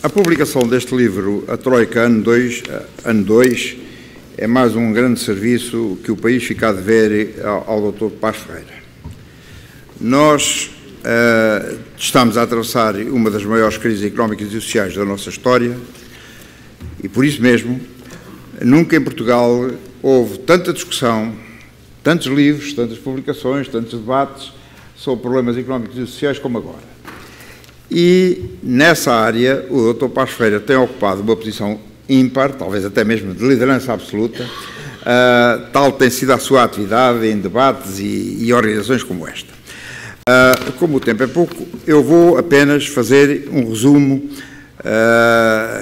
A publicação deste livro, A Troika, ano 2, é mais um grande serviço que o país fica a dever ao Dr. Paz Ferreira. Nós estamos a atravessar uma das maiores crises económicas e sociais da nossa história e, por isso mesmo, nunca em Portugal houve tanta discussão, tantos livros, tantas publicações, tantos debates sobre problemas económicos e sociais como agora. E, nessa área, o Dr. Paz Ferreira tem ocupado uma posição ímpar, talvez até mesmo de liderança absoluta, tal tem sido a sua atividade em debates e organizações como esta. Como o tempo é pouco, eu vou apenas fazer um resumo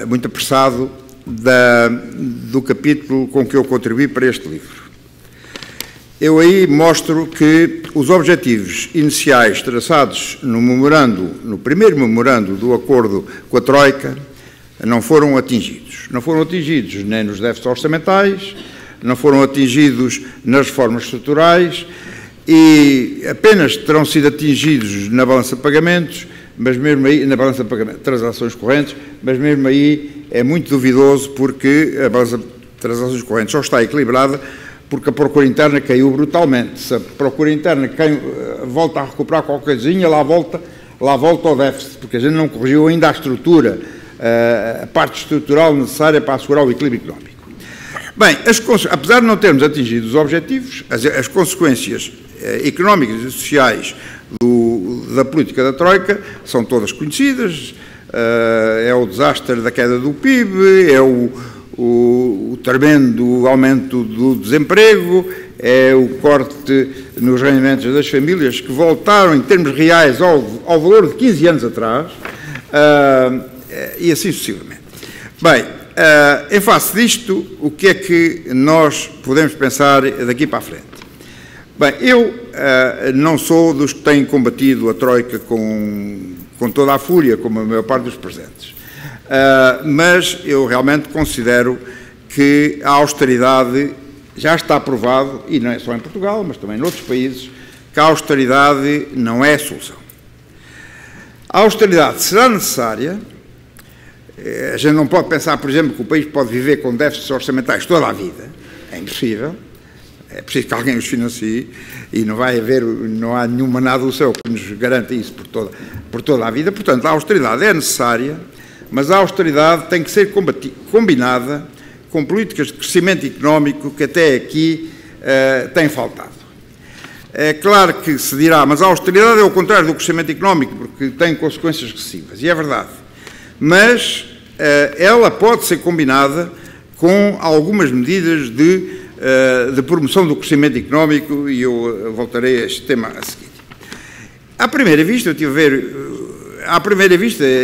muito apressado do capítulo com que eu contribuí para este livro. Eu aí mostro que os objetivos iniciais traçados no primeiro memorando do acordo com a Troika não foram atingidos. Não foram atingidos nem nos déficits orçamentais, não foram atingidos nas reformas estruturais e apenas terão sido atingidos na balança de pagamentos, mas mesmo aí, na balança de pagamentos, transações correntes, mas mesmo aí é muito duvidoso porque a balança de transações correntes só está equilibrada porque a procura interna caiu brutalmente. Se a procura interna volta a recuperar qualquer coisinha, lá volta ao déficit, porque a gente não corrigiu ainda a estrutura, a parte estrutural necessária para assegurar o equilíbrio económico. Bem, apesar de não termos atingido os objetivos, as consequências económicas e sociais da política da Troika são todas conhecidas. É o desastre da queda do PIB, é o tremendo aumento do desemprego, é o corte nos rendimentos das famílias que voltaram em termos reais ao valor de 15 anos atrás, e assim sucessivamente. Bem, em face disto, o que é que nós podemos pensar daqui para a frente? Bem, eu não sou dos que têm combatido a Troika com toda a fúria, como a maior parte dos presentes. Mas eu realmente considero que a austeridade já está provado, e não é só em Portugal, mas também noutros países, que a austeridade não é a solução. A austeridade será necessária. A gente não pode pensar, por exemplo, que o país pode viver com déficits orçamentais toda a vida. É impossível. É preciso que alguém os financie e não há nenhuma nada do céu que nos garanta isso por toda a vida. Portanto, a austeridade é necessária, mas a austeridade tem que ser combinada com políticas de crescimento económico que até aqui têm faltado. É claro que se dirá, mas a austeridade é o contrário do crescimento económico, porque tem consequências excessivas, e é verdade. Mas ela pode ser combinada com algumas medidas de promoção do crescimento económico, e eu voltarei a este tema a seguir. À primeira vista, eu tive a ver,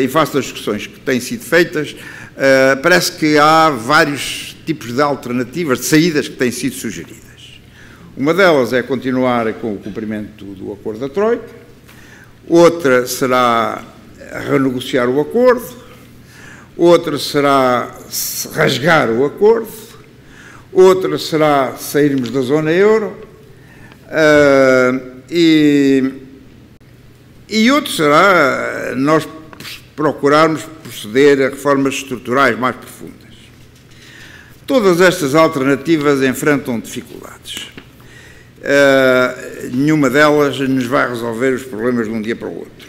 em face das discussões que têm sido feitas, parece que há vários tipos de alternativas, de saídas que têm sido sugeridas. Uma delas é continuar com o cumprimento do acordo da Troika, outra será renegociar o acordo, outra será rasgar o acordo, outra será sairmos da zona euro e outro será nós procurarmos proceder a reformas estruturais mais profundas. Todas estas alternativas enfrentam dificuldades. Nenhuma delas nos vai resolver os problemas de um dia para o outro.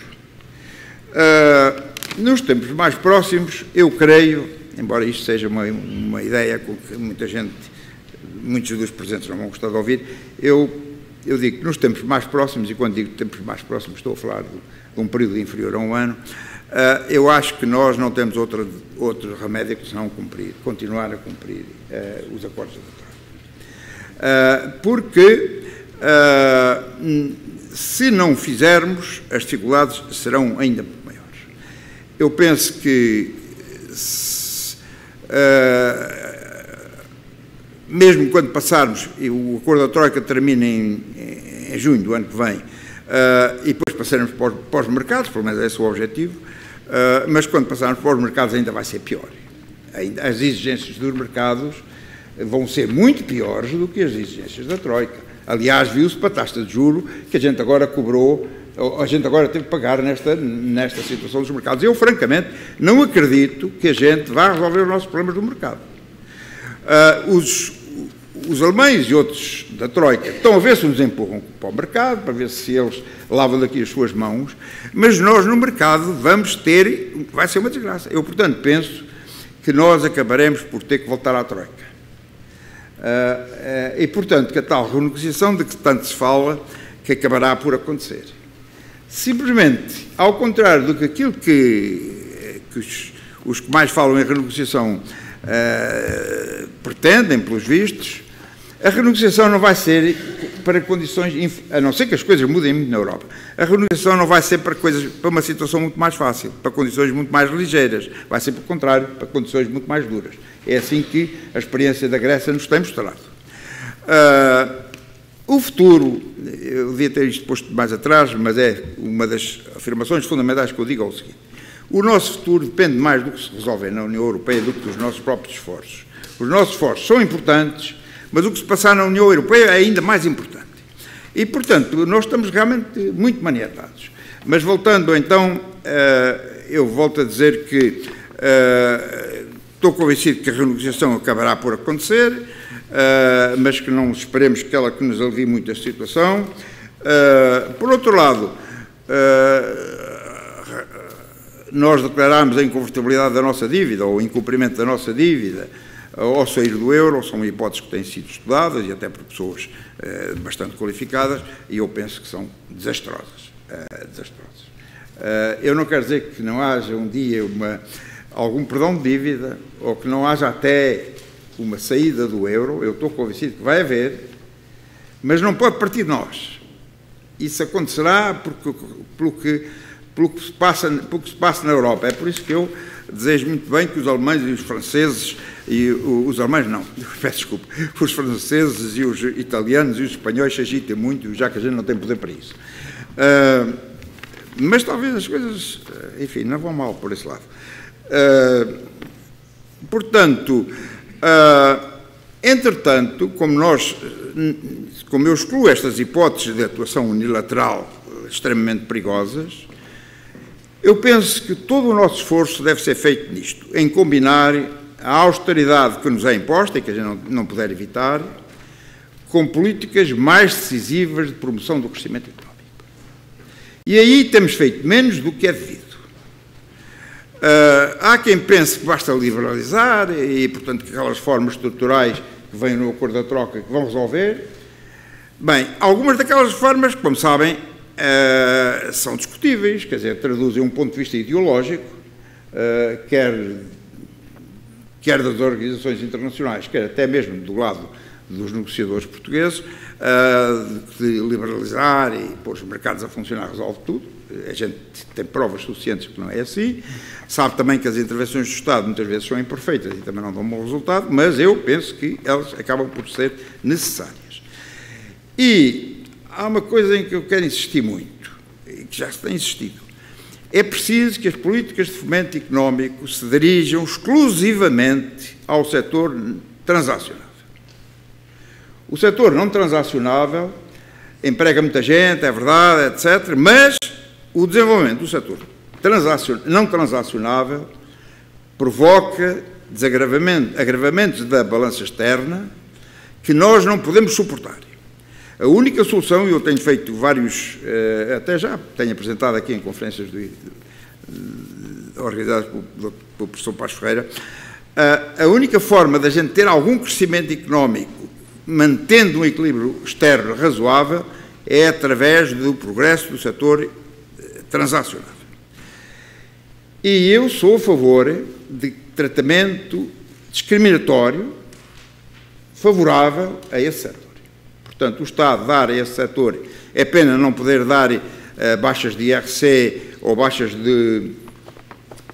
Nos tempos mais próximos, eu creio, embora isto seja uma ideia com que muitos dos presentes não vão gostar de ouvir, eu digo que nos tempos mais próximos, e quando digo tempos mais próximos estou a falar de um período inferior a um ano, eu acho que nós não temos outro remédio que senão continuar a cumprir os acordos da Troika. Porque se não fizermos, as dificuldades serão ainda maiores. Eu penso que mesmo quando passarmos, e o acordo da Troika termina em junho do ano que vem, e depois passarmos para os mercados, pelo menos esse é o objetivo, mas quando passarmos para os mercados ainda vai ser pior. As exigências dos mercados vão ser muito piores do que as exigências da Troika. Aliás, viu-se para a taxa de juro que a gente agora cobrou a gente agora teve que pagar nesta situação dos mercados. Eu, francamente, não acredito que a gente vá resolver os nossos problemas do mercado. Os alemães e outros da Troika estão a ver se nos empurram para o mercado, para ver se eles lavam daqui as suas mãos, mas nós no mercado vai ser uma desgraça. Eu, portanto, penso que nós acabaremos por ter que voltar à Troika. E, portanto, que a tal renegociação de que tanto se fala, que acabará por acontecer. Simplesmente, ao contrário do que aquilo que os que mais falam em renegociação pretendem, pelos vistos, a renegociação não vai ser para condições, a não ser que as coisas mudem muito na Europa, a renegociação não vai ser para uma situação muito mais fácil, para condições muito mais ligeiras, vai ser, pelo contrário, para condições muito mais duras. É assim que a experiência da Grécia nos tem mostrado. O futuro, eu devia ter isto posto mais atrás, mas é uma das afirmações fundamentais que eu digo é o seguinte: o nosso futuro depende mais do que se resolver na União Europeia do que dos nossos próprios esforços. Os nossos esforços são importantes, mas o que se passar na União Europeia é ainda mais importante. E, portanto, nós estamos realmente muito maniatados. Mas, voltando então, eu volto a dizer que estou convencido que a renegociação acabará por acontecer, mas que não esperemos que ela nos alivie muito a situação. Por outro lado, nós declarámos a inconvertibilidade da nossa dívida, ou o incumprimento da nossa dívida, ao sair do euro, são hipóteses que têm sido estudadas, e até por pessoas bastante qualificadas, e eu penso que são desastrosas. Eu não quero dizer que não haja um dia algum perdão de dívida, ou que não haja até uma saída do euro. Eu estou convencido que vai haver, mas não pode partir de nós. Isso acontecerá pelo que se passa na Europa. É por isso que eu desejo muito bem que os alemães e os franceses, e os alemães não, peço desculpa, os franceses e os italianos e os espanhóis se agitem muito, já que a gente não tem poder para isso. Mas talvez as coisas, enfim, não vão mal por esse lado. Portanto, entretanto, como eu excluo estas hipóteses de atuação unilateral extremamente perigosas, eu penso que todo o nosso esforço deve ser feito nisto, em combinar a austeridade que nos é imposta e que a gente não puder evitar, com políticas mais decisivas de promoção do crescimento económico. E aí temos feito menos do que é devido. Há quem pense que basta liberalizar e, portanto, que aquelas formas estruturais que vêm no acordo da troca que vão resolver. Bem, algumas daquelas formas, como sabem, são discutíveis, quer dizer, traduzem um ponto de vista ideológico, quer das organizações internacionais, quer até mesmo do lado dos negociadores portugueses, de liberalizar e pôr os mercados a funcionar resolve tudo. A gente tem provas suficientes que não é assim. Sabe também que as intervenções do Estado muitas vezes são imperfeitas e também não dão um bom resultado, mas eu penso que elas acabam por ser necessárias. E há uma coisa em que eu quero insistir muito, e que já se tem insistido. É preciso que as políticas de fomento económico se dirijam exclusivamente ao setor transacionável. O setor não transacionável emprega muita gente, é verdade, etc., mas o desenvolvimento do setor não transacionável provoca agravamentos da balança externa que nós não podemos suportar. A única solução, e eu tenho feito vários, até já tenho apresentado aqui em conferências organizadas pelo professor Paz Ferreira, a única forma da gente ter algum crescimento económico, mantendo um equilíbrio externo razoável, é através do progresso do setor transacionável. E eu sou a favor de tratamento discriminatório favorável a esse setor. Portanto, o Estado dar a esse setor, é pena não poder dar baixas de IRC ou baixas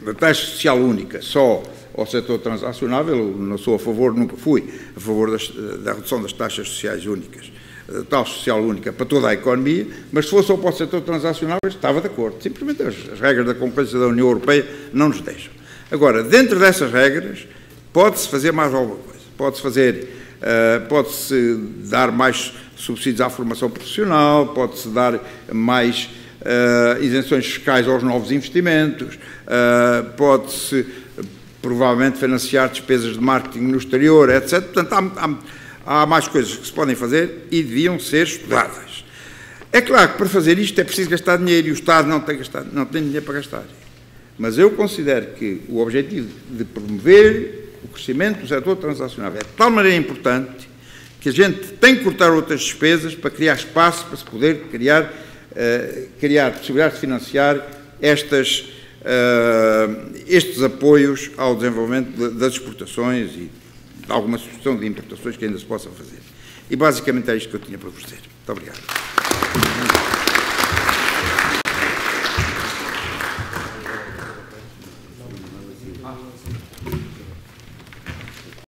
da taxa social única só ao setor transacionável. Eu não sou a favor, nunca fui a favor da redução das taxas sociais únicas, da taxa social única para toda a economia, mas se fosse só para o setor transacionável, estava de acordo. Simplesmente as regras da concorrência da União Europeia não nos deixam. Agora, dentro dessas regras, pode-se fazer mais alguma coisa. Pode-se dar mais subsídios à formação profissional, pode-se dar mais isenções fiscais aos novos investimentos, pode-se provavelmente financiar despesas de marketing no exterior, etc. Portanto, há mais coisas que se podem fazer e deviam ser estudadas. É claro que para fazer isto é preciso gastar dinheiro e o Estado não tem dinheiro para gastar. Mas eu considero que o objetivo de promover o crescimento do setor transacional é de tal maneira importante que a gente tem que cortar outras despesas para criar espaço, para se poder criar possibilidades de financiar estes apoios ao desenvolvimento das exportações e de alguma sucessão de importações que ainda se possam fazer. E basicamente é isto que eu tinha para vos dizer. Muito obrigado.